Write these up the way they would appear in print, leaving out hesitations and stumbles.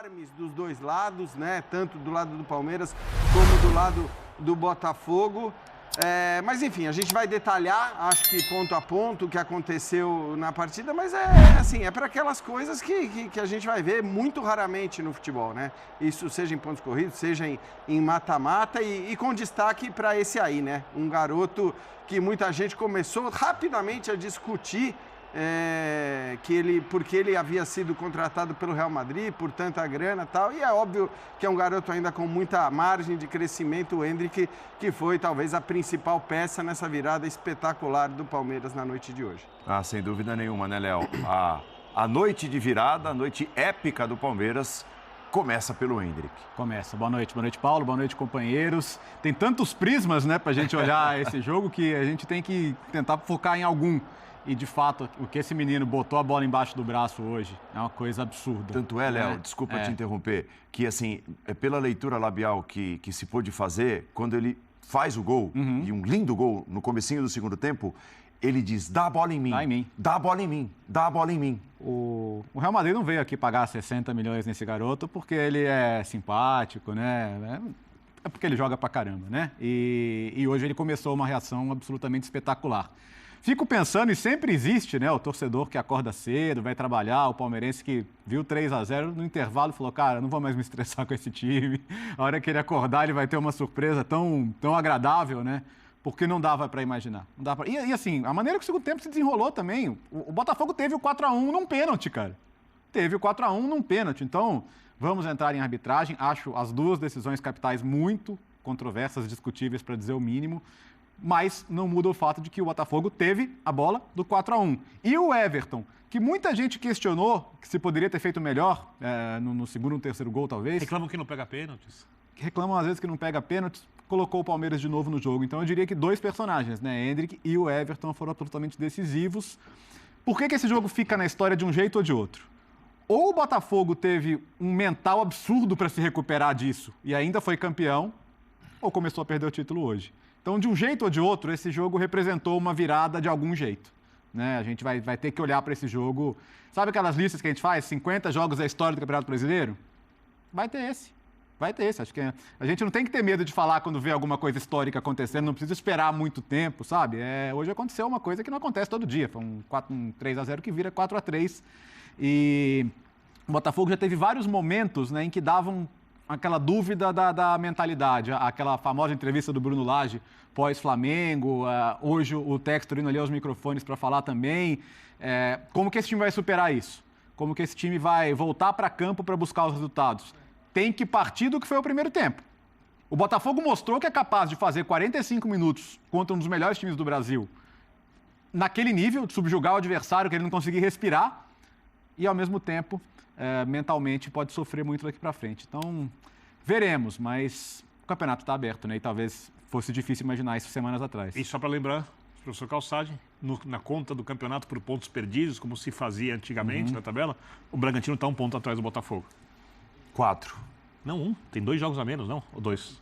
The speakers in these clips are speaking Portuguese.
enormes dos dois lados, né? Tanto do lado do Palmeiras como do lado do Botafogo. Mas enfim, a gente vai detalhar, acho que ponto a ponto, o que aconteceu na partida, mas é para aquelas coisas que a gente vai ver muito raramente no futebol, né? Isso seja em pontos corridos, seja em mata-mata e com destaque para esse aí, né? Um garoto que muita gente começou rapidamente a discutir porque ele havia sido contratado pelo Real Madrid por tanta grana e tal, e é óbvio que é um garoto ainda com muita margem de crescimento, o Endrick, que foi talvez a principal peça nessa virada espetacular do Palmeiras na noite de hoje. Sem dúvida nenhuma, né, Léo? A noite de virada, a noite épica do Palmeiras começa pelo Endrick. Começa. Boa noite, Paulo, boa noite, companheiros. Tem tantos prismas, né, pra gente olhar esse jogo que a gente tem que tentar focar em algum. E, de fato, o que esse menino botou a bola embaixo do braço hoje é uma coisa absurda. Tanto é, Léo, desculpa te interromper, que, assim, pela leitura labial que se pôde fazer, quando ele faz o gol, e um lindo gol no comecinho do segundo tempo, ele diz, dá a bola em mim, dá em mim. Dá a bola em mim, dá a bola em mim. O Real Madrid não veio aqui pagar 60 milhões nesse garoto porque ele é simpático, né? É porque ele joga pra caramba, né? E hoje ele começou uma reação absolutamente espetacular. Fico pensando, e sempre existe, né, o torcedor que acorda cedo, vai trabalhar, o palmeirense que viu 3-0 no intervalo e falou, cara, não vou mais me estressar com esse time. A hora que ele acordar, ele vai ter uma surpresa tão agradável, né? Porque não dava para imaginar. Não dava pra... E assim, a maneira que o segundo tempo se desenrolou também, o Botafogo teve o 4-1 num pênalti, cara. Teve o 4-1 num pênalti. Então, vamos entrar em arbitragem. Acho as duas decisões capitais muito controversas, discutíveis, para dizer o mínimo. Mas não muda o fato de que o Botafogo teve a bola do 4-1. E o Everton, que muita gente questionou que se poderia ter feito melhor no segundo ou terceiro gol, talvez. Reclamam que não pega pênaltis. Reclamam às vezes que não pega pênaltis, colocou o Palmeiras de novo no jogo. Então eu diria que dois personagens, né? Endrick e o Everton foram absolutamente decisivos. Por que esse jogo fica na história de um jeito ou de outro? Ou o Botafogo teve um mental absurdo para se recuperar disso e ainda foi campeão, ou começou a perder o título hoje. Então, de um jeito ou de outro, esse jogo representou uma virada de algum jeito, né? A gente vai ter que olhar para esse jogo. Sabe aquelas listas que a gente faz? 50 jogos da história do Campeonato Brasileiro? Vai ter esse. Vai ter esse. Acho que a gente não tem que ter medo de falar quando vê alguma coisa histórica acontecendo, não precisa esperar muito tempo, sabe? Hoje aconteceu uma coisa que não acontece todo dia. Foi um 3-0 que vira 4-3. E o Botafogo já teve vários momentos, né, em que davam aquela dúvida da mentalidade, aquela famosa entrevista do Bruno Lage pós-Flamengo, hoje o Textor indo ali aos microfones para falar também, como que esse time vai superar isso? Como que esse time vai voltar para campo para buscar os resultados? Tem que partir do que foi o primeiro tempo. O Botafogo mostrou que é capaz de fazer 45 minutos contra um dos melhores times do Brasil, naquele nível, de subjugar o adversário, que ele não conseguir respirar, e ao mesmo tempo mentalmente pode sofrer muito daqui para frente. Então, veremos, mas o campeonato está aberto, né? E talvez fosse difícil imaginar isso semanas atrás. E só para lembrar, professor Calçade, na conta do campeonato por pontos perdidos, como se fazia antigamente na tabela, o Bragantino está 1 ponto atrás do Botafogo. 4. Não, 1. Tem 2 jogos a menos, não? Ou 2?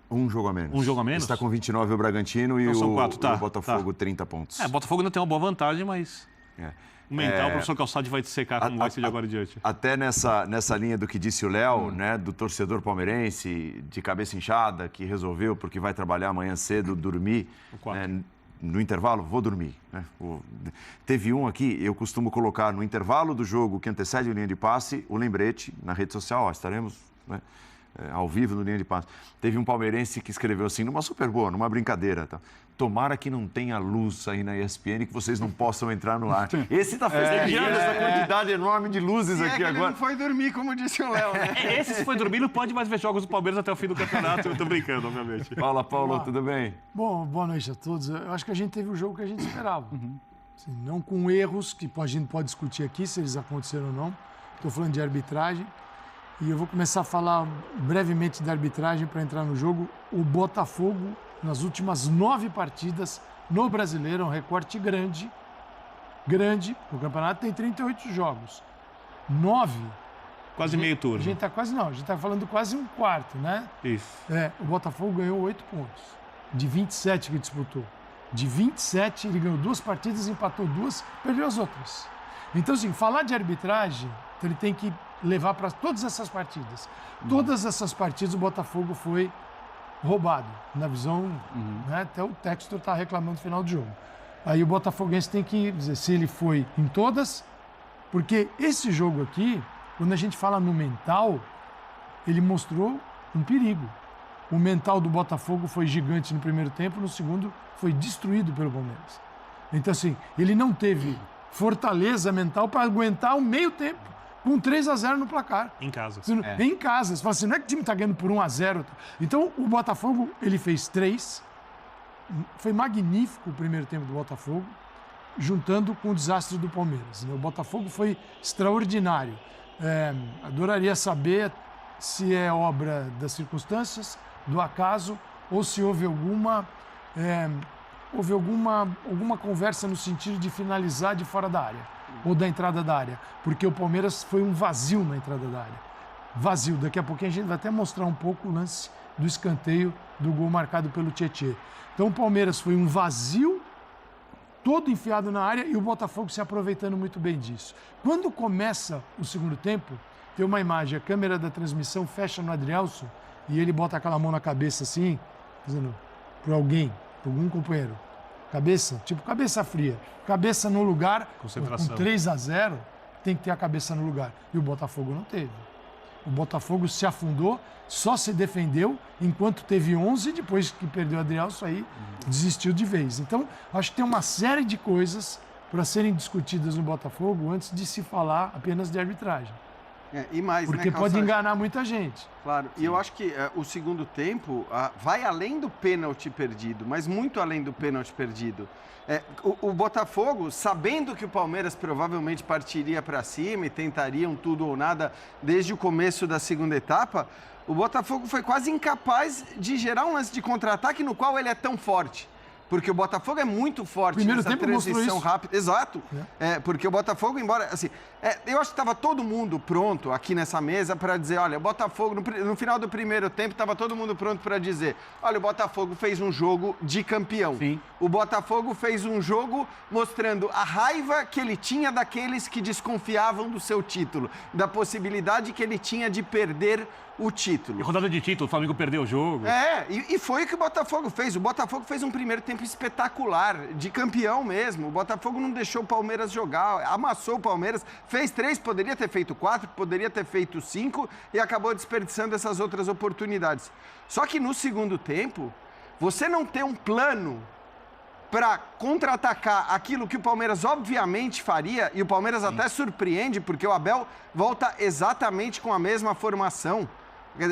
Um jogo a menos. Um jogo a menos? Está com 29 o Bragantino e são 4, o Botafogo 30 pontos. O Botafogo ainda tem uma boa vantagem, mas... O mental, o professor Calçade vai te secar como vai ser de agora em diante. Até nessa linha do que disse o Léo, né, do torcedor palmeirense de cabeça inchada, que resolveu, porque vai trabalhar amanhã cedo, dormir. No intervalo, vou dormir. Né? Teve um aqui, eu costumo colocar no intervalo do jogo que antecede a linha de passe, o lembrete na rede social, estaremos... né, ao vivo no linha de passe. Teve um palmeirense que escreveu assim, numa super boa, numa brincadeira, tá? Tomara que não tenha luz aí na ESPN, que vocês não possam entrar no ar. Esse tá festejando essa quantidade enorme de luzes aqui agora. Ele não foi dormir, como disse o Léo, né? Esse, se foi dormir, não pode mais ver jogos do Palmeiras até o fim do campeonato. Eu tô brincando, obviamente. Fala, Paulo, tudo bem? Bom, boa noite a todos. Eu acho que a gente teve o jogo que a gente esperava. Assim, não com erros, que a gente pode discutir aqui, se eles aconteceram ou não. Estou falando de arbitragem. E eu vou começar a falar brevemente da arbitragem para entrar no jogo. O Botafogo, nas últimas 9 partidas no Brasileiro, é um recorte grande. O campeonato tem 38 jogos. 9. Quase meio turno. A gente está falando quase um quarto, né? Isso. O Botafogo ganhou 8 pontos, de 27 que disputou. De 27, ele ganhou 2 partidas, empatou 2, perdeu as outras. Então, assim, falar de arbitragem, ele tem que levar para todas essas partidas. Todas essas partidas o Botafogo foi roubado, na visão, né? Até o Textor está reclamando no final do jogo. Aí o botafoguense tem que dizer se ele foi em todas, porque esse jogo aqui, quando a gente fala no mental, ele mostrou um perigo. O mental do Botafogo foi gigante no primeiro tempo, no segundo foi destruído pelo Palmeiras. Então, assim, ele não teve fortaleza mental para aguentar o meio tempo com 3-0 no placar. Em casa. Em casa. Você fala assim, não é que o time está ganhando por 1-0. Então, o Botafogo, ele fez 3. Foi magnífico o primeiro tempo do Botafogo, juntando com o desastre do Palmeiras. O Botafogo foi extraordinário. Adoraria saber se é obra das circunstâncias, do acaso, ou se houve alguma conversa no sentido de finalizar de fora da área, ou da entrada da área, porque o Palmeiras foi um vazio na entrada da área. Vazio. Daqui a pouquinho a gente vai até mostrar um pouco o lance do escanteio do gol marcado pelo Tietê. Então o Palmeiras foi um vazio, todo enfiado na área, e o Botafogo se aproveitando muito bem disso. Quando começa o segundo tempo, tem uma imagem, a câmera da transmissão fecha no Adrielson e ele bota aquela mão na cabeça assim, dizendo para alguém, para algum companheiro, cabeça, tipo cabeça fria, cabeça no lugar, com 3-0, tem que ter a cabeça no lugar. E o Botafogo não teve. O Botafogo se afundou, só se defendeu, enquanto teve 11, depois que perdeu o Adrielson, aí desistiu de vez. Então, acho que tem uma série de coisas para serem discutidas no Botafogo antes de se falar apenas de arbitragem. E mais, porque pode enganar muita gente. Claro, e eu acho que o segundo tempo vai além do pênalti perdido, mas muito além do pênalti perdido. O Botafogo, sabendo que o Palmeiras provavelmente partiria para cima e tentariam tudo ou nada desde o começo da segunda etapa, o Botafogo foi quase incapaz de gerar um lance de contra-ataque no qual ele é tão forte. Porque o Botafogo é muito forte nessa transição rápida. Exato. Porque o Botafogo, embora... assim, eu acho que estava todo mundo pronto aqui nessa mesa para dizer, olha, o Botafogo, no final do primeiro tempo, estava todo mundo pronto para dizer, olha, o Botafogo fez um jogo de campeão. Sim. O Botafogo fez um jogo mostrando a raiva que ele tinha daqueles que desconfiavam do seu título, da possibilidade que ele tinha de perder o título. E rodada de título, o Flamengo perdeu o jogo. E foi o que o Botafogo fez. O Botafogo fez um primeiro tempo espetacular, de campeão mesmo. O Botafogo não deixou o Palmeiras jogar, amassou o Palmeiras, fez 3, poderia ter feito 4, poderia ter feito 5 e acabou desperdiçando essas outras oportunidades. Só que no segundo tempo, você não tem um plano para contra-atacar aquilo que o Palmeiras obviamente faria, e o Palmeiras até surpreende, porque o Abel volta exatamente com a mesma formação.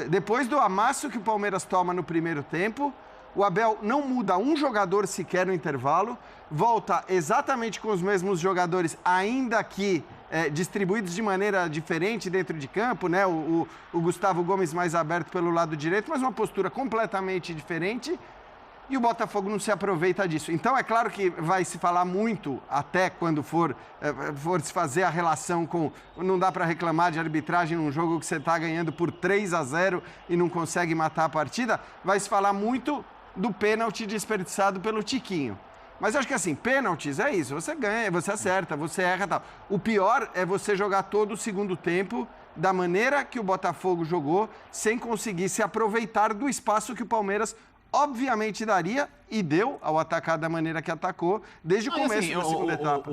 Depois do amasso que o Palmeiras toma no primeiro tempo, o Abel não muda um jogador sequer no intervalo, volta exatamente com os mesmos jogadores, ainda que distribuídos de maneira diferente dentro de campo, né? O Gustavo Gomes mais aberto pelo lado direito, mas uma postura completamente diferente. E o Botafogo não se aproveita disso. Então, é claro que vai se falar muito, até quando for se fazer a relação com... Não dá para reclamar de arbitragem num jogo que você está ganhando por 3-0 e não consegue matar a partida. Vai se falar muito do pênalti desperdiçado pelo Tiquinho. Mas eu acho que assim, pênaltis é isso. Você ganha, você acerta, você erra e tal. O pior é você jogar todo o segundo tempo da maneira que o Botafogo jogou, sem conseguir se aproveitar do espaço que o Palmeiras obviamente daria e deu ao atacar da maneira que atacou desde o começo da segunda etapa.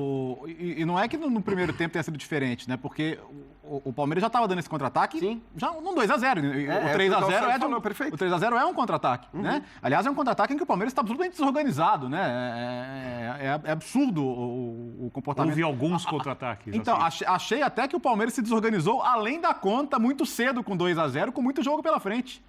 E não é que no primeiro tempo tenha sido diferente, né? Porque o Palmeiras já estava dando esse contra-ataque já num 2-0. O 3-0 o 3-0 é um contra-ataque, né? Aliás, é um contra-ataque em que o Palmeiras está absolutamente desorganizado, né? É absurdo o comportamento. Houve alguns contra-ataques. Então, assim. Achei até que o Palmeiras se desorganizou além da conta muito cedo com 2-0, com muito jogo pela frente.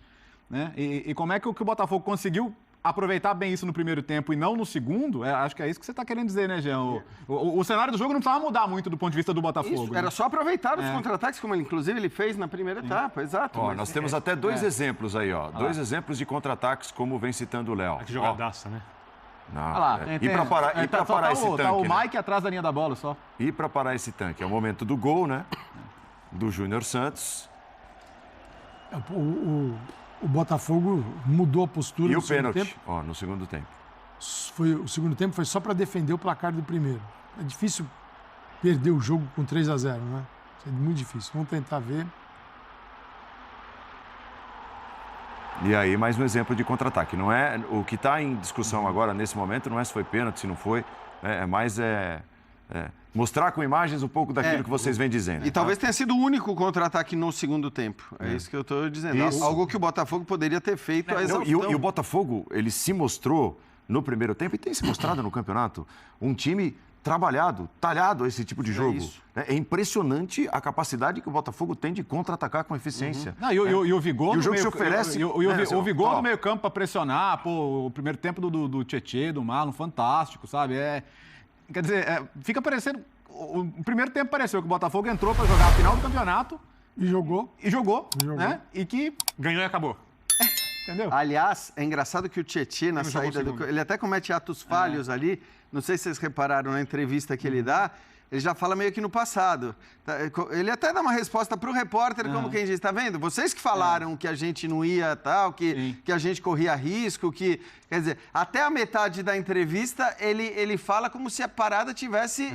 Né? E como é que o Botafogo conseguiu aproveitar bem isso no primeiro tempo e não no segundo? Acho que é isso que você está querendo dizer, né, Jean? O cenário do jogo não precisava mudar muito do ponto de vista do Botafogo. Isso, era só aproveitar os contra-ataques, como inclusive ele fez na primeira etapa, exato. Ó, nós temos até 2 exemplos aí, ó. 2 exemplos de contra-ataques, como vem citando o Léo. Que jogadaça, né? Não, e para parar esse tanque, tá o né? Mike atrás da linha da bola só. E para parar esse tanque? É o momento do gol, né? Do Júnior Santos. O Botafogo mudou a postura e no o segundo pênalti, tempo. ó, no segundo tempo. O segundo tempo foi só para defender o placar do primeiro. É difícil perder o jogo com 3-0, né? É muito difícil. Vamos tentar ver. E aí, mais um exemplo de contra-ataque. Não é, o que está em discussão agora, nesse momento, não é se foi pênalti, se não foi. É mais mostrar com imagens um pouco daquilo que vocês vêm dizendo. E talvez tenha sido o único contra-ataque no segundo tempo. É isso que eu estou dizendo. Isso. Algo que o Botafogo poderia ter feito. E o Botafogo, ele se mostrou no primeiro tempo, e tem se mostrado no campeonato, um time trabalhado, talhado a esse tipo de jogo. É impressionante a capacidade que o Botafogo tem de contra-atacar com eficiência. Não, e o vigor E o do jogo meio, se oferece... o vigor do meio campo para pressionar, pô, o primeiro tempo do Tietê, do Marlon, fantástico, sabe? Quer dizer, fica parecendo... O primeiro tempo pareceu que o Botafogo entrou para jogar a final do campeonato. E jogou. Né? E que... Ganhou e acabou. Entendeu? Aliás, é engraçado que o Tietê, na saída ele até comete atos falhos ali. Não sei se vocês repararam na entrevista que ele dá. Ele já fala meio que no passado. Ele até dá uma resposta para o repórter, como quem diz, tá vendo? Vocês que falaram que a gente não ia tal, que a gente corria risco, que... Quer dizer, até a metade da entrevista, ele fala como se a parada tivesse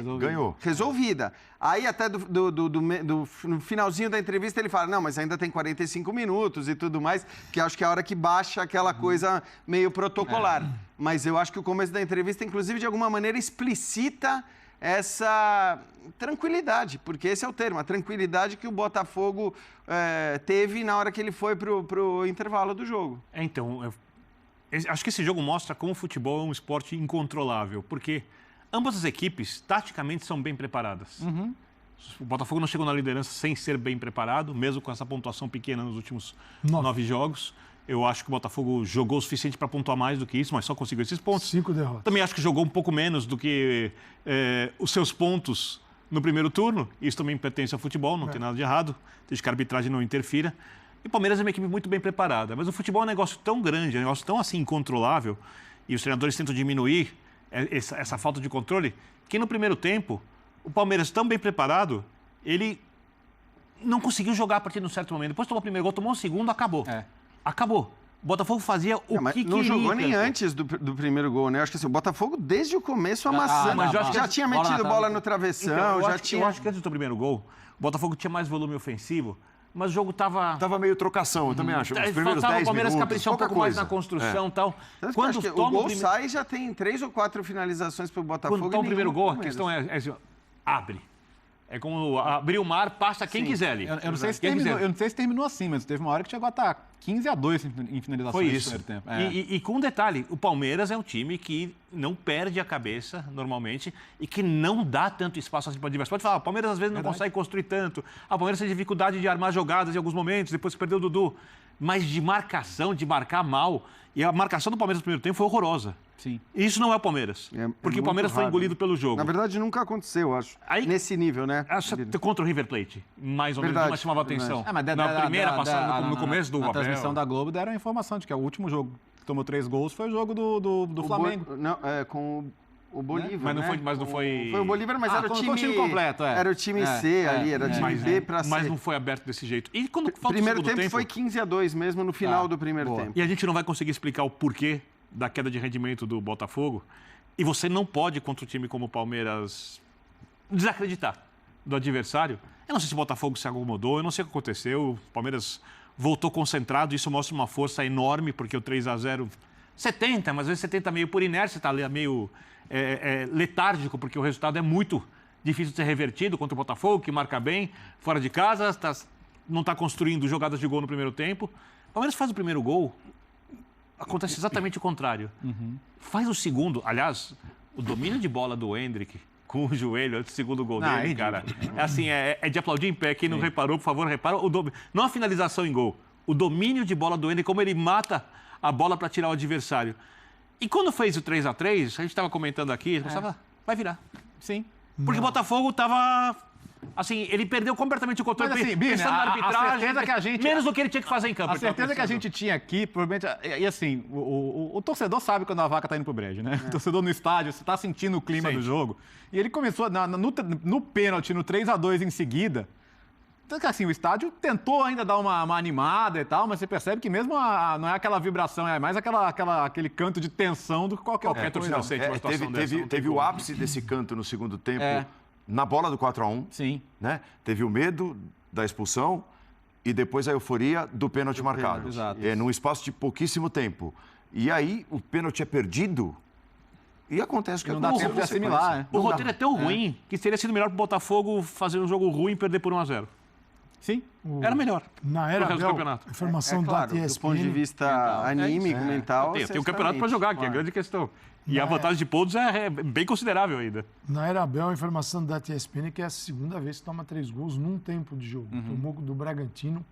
resolvida. Aí até no finalzinho da entrevista ele fala, não, mas ainda tem 45 minutos e tudo mais, que acho que é a hora que baixa aquela coisa meio protocolar. Mas eu acho que o começo da entrevista, inclusive, de alguma maneira explicita essa tranquilidade, porque esse é o termo, a tranquilidade que o Botafogo teve na hora que ele foi pro intervalo do jogo. Então, acho que esse jogo mostra como o futebol é um esporte incontrolável, porque ambas as equipes, taticamente, são bem preparadas. O Botafogo não chegou na liderança sem ser bem preparado, mesmo com essa pontuação pequena nos últimos 9 jogos. Eu acho que o Botafogo jogou o suficiente para pontuar mais do que isso, mas só conseguiu esses pontos. 5 derrotas. Também acho que jogou um pouco menos do que os seus pontos no primeiro turno. Isso também pertence ao futebol, não tem nada de errado, desde que a arbitragem não interfira. E o Palmeiras é uma equipe muito bem preparada. Mas o futebol é um negócio tão grande, é um negócio tão assim incontrolável, e os treinadores tentam diminuir essa falta de controle, que no primeiro tempo, o Palmeiras tão bem preparado, ele não conseguiu jogar a partir de um certo momento. Depois tomou o primeiro gol, tomou o segundo, acabou. Acabou. O Botafogo fazia o que queria. Não jogou nem antes do primeiro gol, né? Eu acho que assim, o Botafogo, desde o começo, amassando. Já tinha metido bola no travessão, eu acho que antes do primeiro gol, o Botafogo tinha mais volume ofensivo, mas o jogo tava meio trocação, eu também acho. Os primeiros 10 o Palmeiras minutos, caprichar um pouco mais na construção e tal. Quando o gol sai, já tem 3 ou 4 finalizações para o Botafogo. Quando toma o primeiro gol, a questão é assim, abre. É como abrir o mar, passa quem quiser ali. Eu não sei se terminou assim, mas teve uma hora que chegou a estar 15-2 em finalizações. Foi isso. No primeiro tempo. E com um detalhe, o Palmeiras é um time que não perde a cabeça, normalmente, e que não dá tanto espaço assim para o adversário. Pode falar, o Palmeiras às vezes não consegue construir tanto. O Palmeiras tem dificuldade de armar jogadas em alguns momentos, depois que perdeu o Dudu. Mas de marcação, de marcar mal. E a marcação do Palmeiras no primeiro tempo foi horrorosa. Sim. Isso não é o Palmeiras. Porque o Palmeiras foi engolido pelo jogo. Na verdade, nunca aconteceu, acho. Nesse nível, né? Contra o River Plate, mais ou menos, mas chamava atenção. Na primeira passada, no começo do Abel. Na transmissão da Globo deram a informação de que o último jogo que tomou 3 gols foi o jogo do Flamengo. Com o Bolívar, mas não foi... Foi o Bolívar, mas era o time completo, Era o time C ali, era o time B para C. Mas não foi aberto desse jeito. E quando falta primeiro tempo foi 15-2 mesmo, no final do primeiro tempo. E a gente não vai conseguir explicar o porquê da queda de rendimento do Botafogo. E você não pode, contra um time como o Palmeiras, desacreditar do adversário. Eu não sei se o Botafogo se acomodou, eu não sei o que aconteceu. O Palmeiras voltou concentrado, isso mostra uma força enorme, porque o 3-0, 70, mas às vezes 70 meio por inércia, está meio letárgico, porque o resultado é muito difícil de ser revertido contra o Botafogo, que marca bem, fora de casa, não está construindo jogadas de gol no primeiro tempo. O Palmeiras faz o primeiro gol, acontece exatamente o contrário. Faz o segundo, aliás, o domínio de bola do Endrick com o joelho antes do segundo gol dele, cara. É assim, é de aplaudir em pé. Quem não reparou, por favor, repara. Não a finalização em gol, o domínio de bola do Endrick, como ele mata a bola para tirar o adversário. E quando fez o 3-3, a gente estava comentando aqui, ele pensava, vai virar. Sim. Porque o Botafogo estava... Assim, ele perdeu completamente o controle. Mas assim, Bini, pensando na arbitragem, a certeza que a gente... menos do que ele tinha que fazer em campo. A certeza que a gente tinha aqui, provavelmente... E assim, o torcedor sabe quando a vaca está indo pro brejo, né? O torcedor no estádio, você está sentindo o clima do jogo. E ele começou no pênalti, no 3-2 em seguida. Então, assim, o estádio tentou ainda dar uma animada e tal, mas você percebe que mesmo não é aquela vibração, é mais aquele canto de tensão do que qualquer torcida sente uma situação dessa. Teve o ápice desse canto no segundo tempo na bola do 4-1. Sim. Né? Teve o medo da expulsão e depois a euforia do pênalti marcado. Exato. Num espaço de pouquíssimo tempo. E aí o pênalti é perdido e acontece o que Não dá aconteceu. tempo de assimilar, né? O roteiro é tão ruim que teria sido melhor pro Botafogo fazer um jogo ruim e perder por 1-0. Sim. Era melhor. Na era Pro resto do Abel, campeonato. a informação claro, da do ponto de ESPN, vista anímico, mental... Tem um campeonato para jogar, que é a grande questão. E a vantagem de pontos é bem considerável ainda. na era Abel, a informação da ESPN que é a segunda vez que toma 3 gols num tempo de jogo. Tomou do Bragantino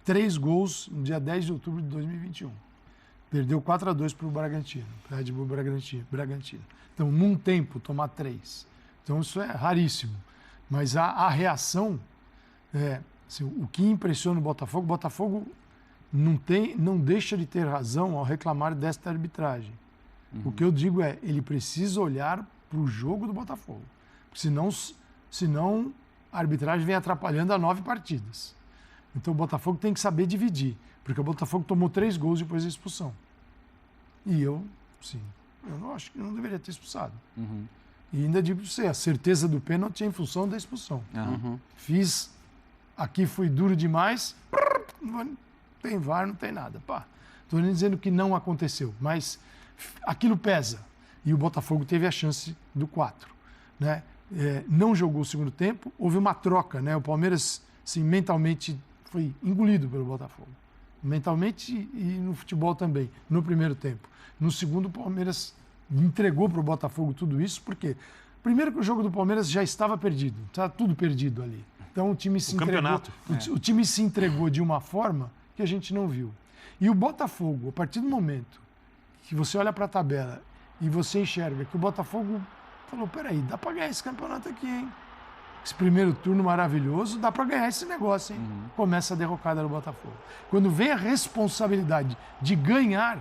3 gols no dia 10 de outubro de 2021. Perdeu 4-2 para o Bragantino, para Red Bull Bragantino. Então, num tempo, tomar 3. Então, isso é raríssimo. Mas a reação, assim, o que impressiona o Botafogo não deixa de ter razão ao reclamar desta arbitragem. O que eu digo é, ele precisa olhar para o jogo do Botafogo. Porque senão a arbitragem vem atrapalhando a 9 partidas. Então, o Botafogo tem que saber dividir. Porque o Botafogo tomou 3 gols depois da expulsão. E eu não acho que não deveria ter expulsado. E ainda digo para você, a certeza do pênalti é em função da expulsão. Aqui fui duro demais, não tem VAR, não tem nada. Estou nem dizendo que não aconteceu, mas aquilo pesa. E o Botafogo teve a chance do 4. Né? Não jogou o segundo tempo, houve uma troca. Né? O Palmeiras, assim, mentalmente foi engolido pelo Botafogo. Mentalmente e no futebol também, no primeiro tempo. No segundo, o Palmeiras entregou para o Botafogo tudo isso, porque primeiro que o jogo do Palmeiras já estava perdido, estava tudo perdido ali. Então o time se entregou. O time se entregou de uma forma que a gente não viu. E o Botafogo, a partir do momento que você olha para a tabela e você enxerga que o Botafogo falou, peraí, dá para ganhar esse campeonato aqui, hein? Esse primeiro turno maravilhoso, dá para ganhar esse negócio, hein? Começa a derrocada do Botafogo. Quando vem a responsabilidade de ganhar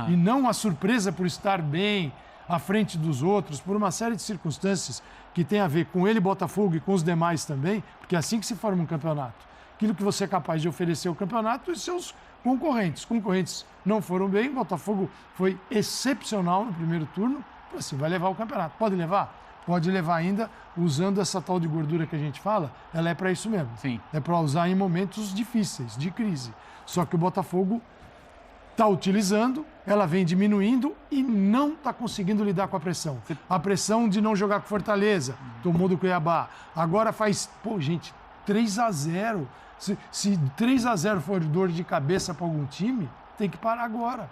e não a surpresa por estar bem à frente dos outros, por uma série de circunstâncias que tem a ver com ele, Botafogo, e com os demais também, porque é assim que se forma um campeonato. Aquilo que você é capaz de oferecer ao campeonato e seus concorrentes. Os concorrentes não foram bem, o Botafogo foi excepcional no primeiro turno, assim, vai levar o campeonato. Pode levar? Pode levar ainda, usando essa tal de gordura que a gente fala, ela é para isso mesmo. Sim. É para usar em momentos difíceis, de crise. Só que o Botafogo está utilizando, ela vem diminuindo e não está conseguindo lidar com a pressão. A pressão de não jogar com Fortaleza, tomou do Cuiabá. Agora faz, 3-0. Se 3-0 for dor de cabeça para algum time, tem que parar agora.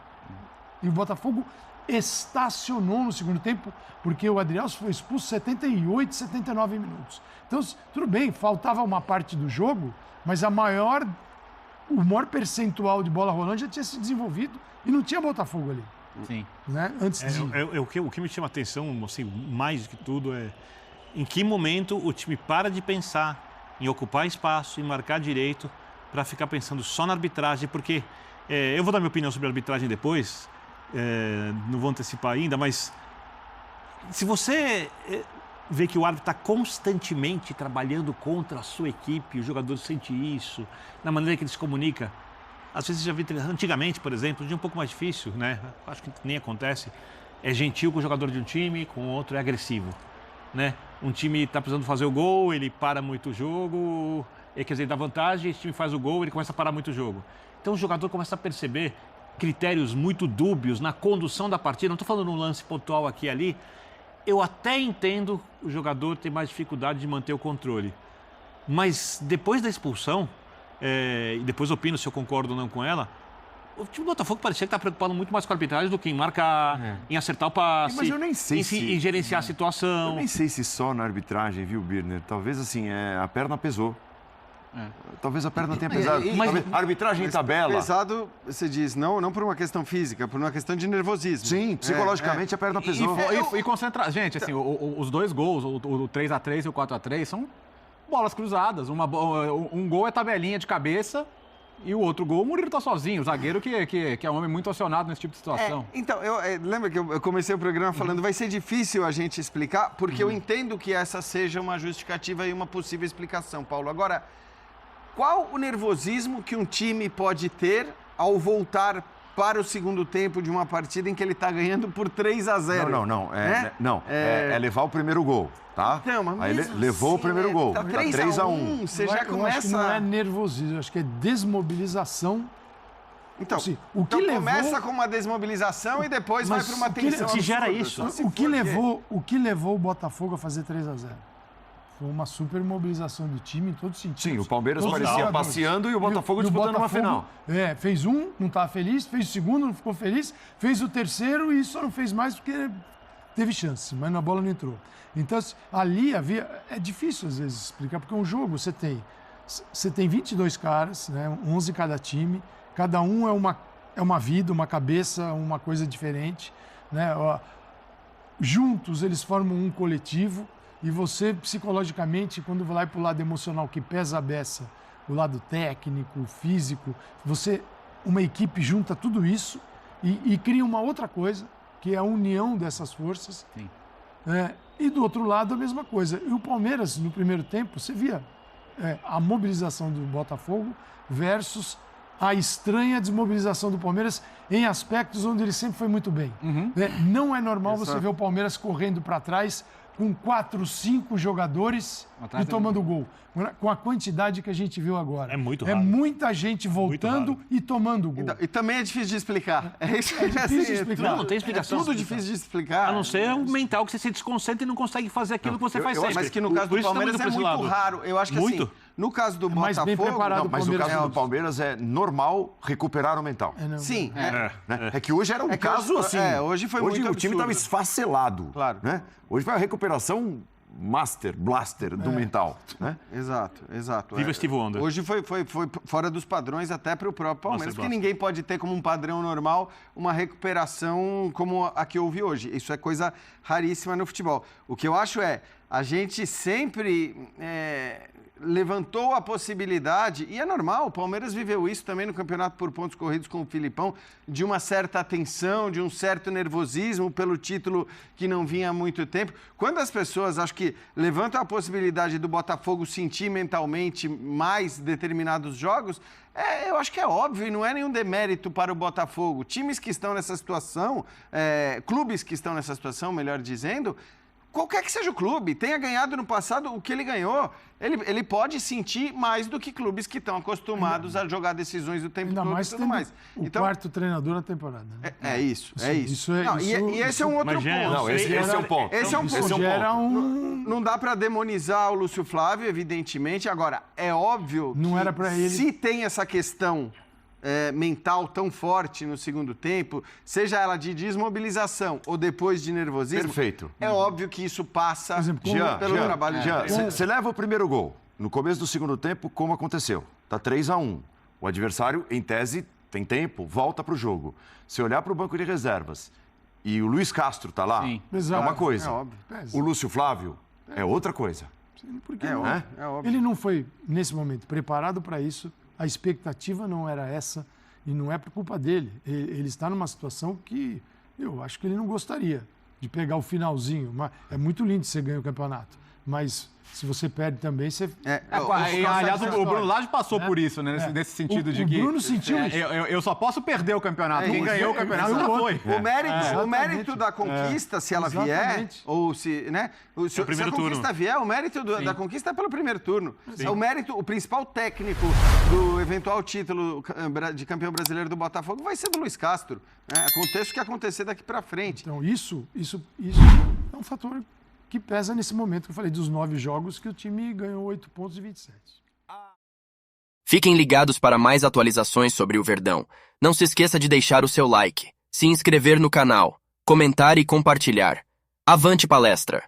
E o Botafogo estacionou no segundo tempo, porque o Adrielson foi expulso 78, 79 minutos. Então, tudo bem, faltava uma parte do jogo, mas o maior percentual de bola rolando já tinha se desenvolvido e não tinha Botafogo ali. Sim. Né? Antes de... O que me chama a atenção, assim, mais do que tudo, é em que momento o time para de pensar em ocupar espaço, em marcar direito, para ficar pensando só na arbitragem, porque eu vou dar minha opinião sobre a arbitragem depois, não vou antecipar ainda, mas se você vê que o árbitro está constantemente trabalhando contra a sua equipe, o jogador sente isso, na maneira que ele se comunica, às vezes já vi, antigamente, por exemplo, um pouco mais difícil, né? Acho que nem acontece, é gentil com o jogador de um time, com o outro é agressivo, né? Um time está precisando fazer o gol, ele para muito o jogo, quer dizer, dá vantagem, esse time faz o gol, ele começa a parar muito o jogo. Então o jogador começa a perceber critérios muito dúbios na condução da partida, não estou falando num lance pontual aqui e ali, eu até entendo o jogador ter mais dificuldade de manter o controle. Mas depois da expulsão, e depois opino se eu concordo ou não com ela, o time do Botafogo parecia que está preocupado muito mais com a arbitragem do que em marcar, em acertar o passe, mas eu nem sei em gerenciar a situação. Eu nem sei se só na arbitragem, viu, Birner? Talvez assim, a perna pesou. Talvez a perna tenha pesado. Mas a arbitragem em tabela. Pesado, você diz, não por uma questão física, por uma questão de nervosismo. Sim, psicologicamente a perna pesou. E concentrar. Gente, assim, os dois gols, o 3-3 e o 4-3, são bolas cruzadas. Um gol é tabelinha de cabeça e o outro gol, o Murilo tá sozinho. O zagueiro que é um homem muito acionado nesse tipo de situação. Então, lembra que eu comecei o programa falando, vai ser difícil a gente explicar, porque eu entendo que essa seja uma justificativa e uma possível explicação, Paulo. Agora, qual o nervosismo que um time pode ter ao voltar para o segundo tempo de uma partida em que ele está ganhando por 3-0. Não. É levar o primeiro gol, tá? Então, mas aí mesmo levou assim, o primeiro gol. Tá Tá 3-1. Você já Eu acho que começa... não é nervosismo, eu acho que é desmobilização. Então, Assim, começa com uma desmobilização e depois vai para uma tensão. que gera absurda. isso? Só se O que for levou o Botafogo a fazer 3-0? Foi uma super mobilização do time em todos os sentidos. Sim, o Palmeiras Todos os parecia jogadores. passeando e o Botafogo E o disputando uma Botafogo, final. Fez um, não estava feliz, fez o segundo, não ficou feliz, fez o terceiro e só não fez mais porque teve chance, mas na bola não entrou. Então, ali havia... É difícil, às vezes, explicar, porque um jogo você tem 22 caras, né, 11 cada time, cada um é uma vida, uma cabeça, uma coisa diferente, né? Juntos eles formam um coletivo e você, psicologicamente, quando vai para o lado emocional, que pesa a beça, o lado técnico, físico, uma equipe junta tudo isso e cria uma outra coisa, que é a união dessas forças. Sim. E do outro lado, a mesma coisa. E o Palmeiras, no primeiro tempo, você via a mobilização do Botafogo versus a estranha desmobilização do Palmeiras em aspectos onde ele sempre foi muito bem. Não é normal você ver o Palmeiras correndo para trás com 4, 5 jogadores e tomando gol. Com a quantidade que a gente viu agora. É muito raro. É muita gente voltando e tomando gol. E também é difícil de explicar. É isso que difícil de explicar. Não tem explicação. É tudo difícil de explicar. A não ser um mental que você se desconcentra e não consegue fazer aquilo que você faz sempre. Mas que no caso Por do isso Palmeiras tá é indo pra esse muito lado. raro. Eu acho que Muito? assim, no caso do mais bem Botafogo... preparado. Não, mas no Palmeiras caso é do Palmeiras é normal recuperar o mental. Sim. É que hoje era um caso hoje- assim. hoje foi muito o time estava absurdo. esfacelado. Claro. Né? Hoje foi a recuperação blaster do mental. Né? Exato. Viva Steve Wonder. Hoje foi fora dos padrões até para o próprio Palmeiras, porque Blaster. ninguém pode ter como um padrão normal uma recuperação como a que houve hoje. Isso é coisa raríssima no futebol. O que eu acho a gente sempre levantou a possibilidade, e é normal, o Palmeiras viveu isso também no campeonato por pontos corridos com o Filipão, de uma certa atenção, de um certo nervosismo pelo título que não vinha há muito tempo. Quando as pessoas, acho que, levantam a possibilidade do Botafogo sentir mentalmente mais determinados jogos, eu acho que é óbvio e não é nenhum demérito para o Botafogo. Times que estão nessa situação, clubes que estão nessa situação, melhor dizendo, qualquer que seja o clube, tenha ganhado no passado o que ele ganhou, ele pode sentir mais do que clubes que estão acostumados a jogar decisões o tempo Ainda todo mais e tudo tendo mais. o quarto treinador na temporada. Né? É isso. Não, e esse é um outro Mas, gente, ponto. Não, esse é o ponto. Esse é um Isso ponto. gera Não dá para demonizar o Lúcio Flávio, evidentemente. Agora, é óbvio Não que era pra ele. se tem essa questão mental tão forte no segundo tempo, seja ela de desmobilização ou depois de nervosismo, Perfeito. é óbvio que isso passa Por exemplo, pelo trabalho de treino. Você leva o primeiro gol. No começo do segundo tempo, como aconteceu? Tá 3-1. O adversário, em tese, tem tempo, volta para o jogo. Se olhar para o banco de reservas e o Luiz Castro tá lá, Sim. é uma coisa. É óbvio. O Lúcio Flávio é outra coisa. Porque É óbvio. ele não foi, nesse momento, preparado para isso. A expectativa não era essa e não é por culpa dele. Ele está numa situação que eu acho que ele não gostaria de pegar o finalzinho. Mas é muito lindo você ganhar o campeonato, mas se você perde também, você... Aliás, o Bruno Lage passou por isso, né? Nesse sentido de que... O Bruno sentiu isso. Eu só posso perder o campeonato. Quem ganhou o campeonato já foi. O mérito da conquista, se ela vier, Exatamente. ou se, né? Se a primeiro conquista turno. vier, o mérito da conquista é pelo primeiro turno. O principal técnico do eventual título de campeão brasileiro do Botafogo vai ser do Luiz Castro. Né? Aconteça o que acontecer daqui para frente. Então, isso é um fator que pesa nesse momento que eu falei dos 9 jogos que o time ganhou 8 pontos de 27. Fiquem ligados para mais atualizações sobre o Verdão. Não se esqueça de deixar o seu like, se inscrever no canal, comentar e compartilhar. Avante palestra!